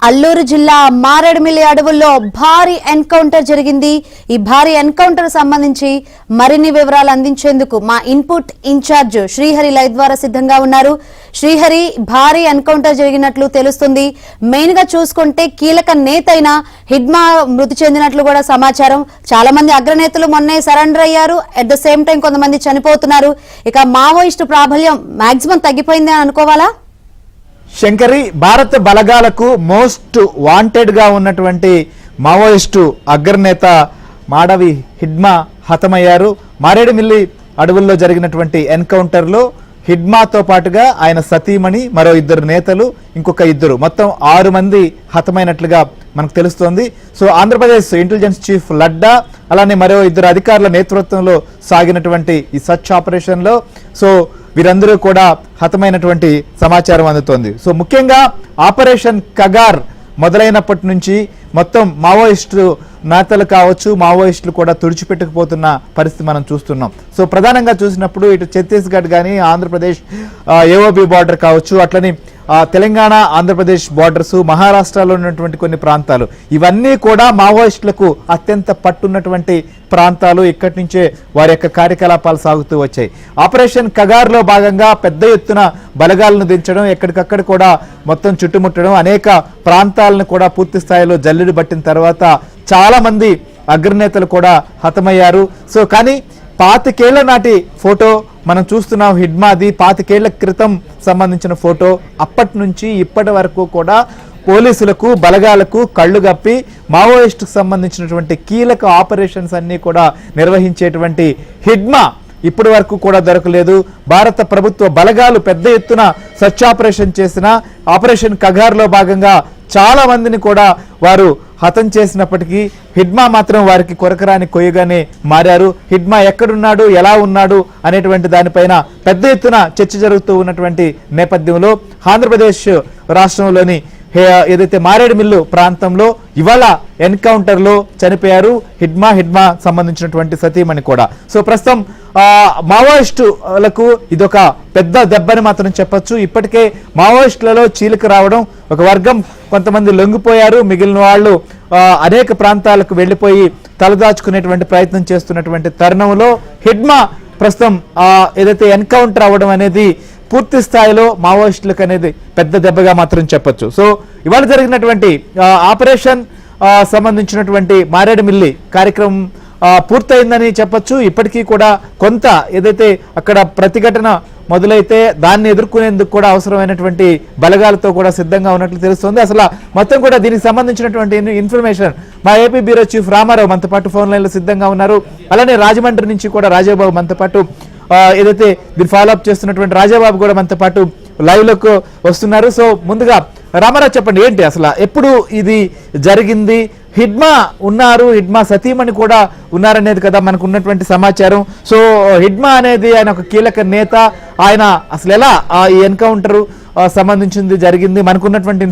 అల్లూరు జిల్లా మారేడుమిల్లి అడవుల్లో భారీ ఎన్కౌంటర్ జరిగింది. ఈ భారీ ఎన్కౌంటర్ సంబంధించి మరిన్ని వివరాలు అందించేందుకు మా ఇన్పుట్ ఇన్ఛార్జ్ శ్రీహరి లైవ్ ద్వారా సిద్ధంగా ఉన్నారు. శ్రీహరి, భారీ ఎన్కౌంటర్ జరిగినట్లు తెలుస్తుంది. మెయిన్ గా చూసుకుంటే కీలక నేత అయిన హిడ్మా మృతి చెందినట్లు కూడా సమాచారం. చాలా మంది అగ్రనేతలు మొన్నే సరెండర్ అయ్యారు. అట్ ద సేమ్ టైం కొంతమంది చనిపోతున్నారు. ఇక మావోయిస్టు ప్రాబల్యం మాక్సిమం తగ్గిపోయింది అని అనుకోవాలా? శంకరి, భారత బలగాలకు మోస్ట్ వాంటెడ్ గా ఉన్నటువంటి మావోయిస్టు అగ్రనేత మాడవి హిడ్మా హతమయ్యారు. మారేడుమిల్లి అడవుల్లో జరిగినటువంటి ఎన్కౌంటర్ లో హిడ్మాతో పాటుగా ఆయన సతీమణి, మరో 2 నేతలు, ఇంకొక 2 మొత్తం 6 మంది హతమైనట్లుగా మనకు తెలుస్తోంది. సో ఆంధ్రప్రదేశ్ ఇంటెలిజెన్స్ చీఫ్ లడ్డా, అలానే మరో 2 అధికారుల నేతృత్వంలో సాగినటువంటి ఈ సర్చ్ ఆపరేషన్ లో వీరందరూ కూడా హతమైనటువంటి సమాచారం అందుతోంది. సో ముఖ్యంగా ఆపరేషన్ కగార్ మొదలైనప్పటి నుంచి మొత్తం మావోయిస్టు నేతలు కావచ్చు, మావోయిస్టులు కూడా తుడిచిపెట్టుకుపోతున్న పరిస్థితి మనం చూస్తున్నాం. సో ప్రధానంగా చూసినప్పుడు ఇటు ఛత్తీస్గఢ్ కానీ, ఆంధ్రప్రదేశ్ ఏఓబి బార్డర్ కావచ్చు, అట్లని తెలంగాణ ఆంధ్రప్రదేశ్ బార్డర్స్, మహారాష్ట్రలో ఉన్నటువంటి కొన్ని ప్రాంతాలు, ఇవన్నీ కూడా మావోయిస్టులకు అత్యంత పట్టున్నటువంటి ప్రాంతాలు. ఇక్కడి నుంచే వారి యొక్క కార్యకలాపాలు సాగుతూ వచ్చాయి. ఆపరేషన్ కగార్లో భాగంగా పెద్ద ఎత్తున బలగాలను దించడం, ఎక్కడికక్కడ కూడా మొత్తం చుట్టుముట్టడం, అనేక ప్రాంతాలను కూడా పూర్తి స్థాయిలో జల్లెడు పట్టిన తర్వాత చాలా మంది అగ్రనేతలు కూడా హతమయ్యారు. సో కానీ 25 ఏళ్ల నాటి ఫోటో మనం చూస్తున్నాం. హిడ్మాది 25 ఏళ్ల క్రితం సంబంధించిన ఫోటో. అప్పటి నుంచి ఇప్పటి వరకు కూడా పోలీసులకు, బలగాలకు కళ్ళు గప్పి మావోయిస్టుకు సంబంధించినటువంటి కీలక ఆపరేషన్స్ అన్ని కూడా నిర్వహించేటువంటి హిడ్మా ఇప్పటి వరకు కూడా దొరకలేదు. భారత ప్రభుత్వ బలగాలు పెద్ద ఎత్తున సర్చ్ ఆపరేషన్ చేసిన ఆపరేషన్ కగార్లో భాగంగా చాలా మందిని కూడా వారు హతం చేసినప్పటికీ హిడ్మా మాత్రం వారికి కొరకరాని కొయ్యగానే మారారు. హిడ్మా ఎక్కడున్నాడు, ఎలా ఉన్నాడు అనేటువంటి దానిపైన పెద్ద ఎత్తున చర్చ జరుగుతూ ఉన్నటువంటి నేపథ్యంలో ఆంధ్రప్రదేశ్ రాష్ట్రంలోని ఏదైతే మారేడుమిల్లు ప్రాంతంలో ఇవాళ ఎన్కౌంటర్ లో చనిపోయారు హిడ్మా సంబంధించినటువంటి సతీమణి కూడా. సో ప్రస్తుతం మావోయిస్టులకు ఇదొక పెద్ద దెబ్బని మాత్రం చెప్పొచ్చు. ఇప్పటికే మావోయిస్టులలో చీలిక రావడం, ఒక వర్గం కొంతమంది లొంగిపోయారు, మిగిలిన వాళ్ళు అనేక ప్రాంతాలకు వెళ్లిపోయి తలదాచుకునేటువంటి ప్రయత్నం చేస్తున్నటువంటి తరుణంలో హిడ్మా ప్రస్తుతం ఏదైతే ఎన్కౌంటర్ అవ్వడం అనేది పూర్తి స్థాయిలో మావోయిస్టులకు అనేది పెద్ద దెబ్బగా మాత్రం చెప్పొచ్చు. సో ఇవాళ జరిగినటువంటి ఆపరేషన్ సంబంధించినటువంటి మారేడుమిల్లి కార్యక్రమం పూర్తయిందని చెప్పొచ్చు. ఇప్పటికీ కూడా కొంత ఏదైతే అక్కడ ప్రతిఘటన మొదలైతే దాన్ని ఎదుర్కొనేందుకు కూడా అవసరమైనటువంటి బలగాలతో కూడా సిద్ధంగా ఉన్నట్లు తెలుస్తోంది. అసలు మొత్తం కూడా దీనికి సంబంధించినటువంటి ఇన్ఫర్మేషన్ మా ఏపీ బ్యూరో చీఫ్ రామారావు మనతో పాటు ఫోన్ లైన్లో సిద్ధంగా ఉన్నారు. అలానే రాజమండ్రి నుంచి కూడా రాజాబాబు మనతో పాటు ఏదైతే దీన్ని ఫాలోఅప్ చేస్తున్నటువంటి రాజాబాబు కూడా మనతో పాటు లైవ్ లోకి వస్తున్నారు. సో ముందుగా రామారావు చెప్పండి, ఏంటి అసలు ఎప్పుడు ఇది జరిగింది? హిడ్మా ఉన్నారు, హిడ్మా సతీమణి కూడా ఉన్నారనేది కదా మనకు ఉన్నటువంటి సమాచారం. సో హిడ్మా అనేది ఆయన ఒక కీలక నేత. ఆయన అసలు ఎలా ఈ ఎన్కౌంటర్ సంబంధించింది జరిగింది మనకున్నటువంటి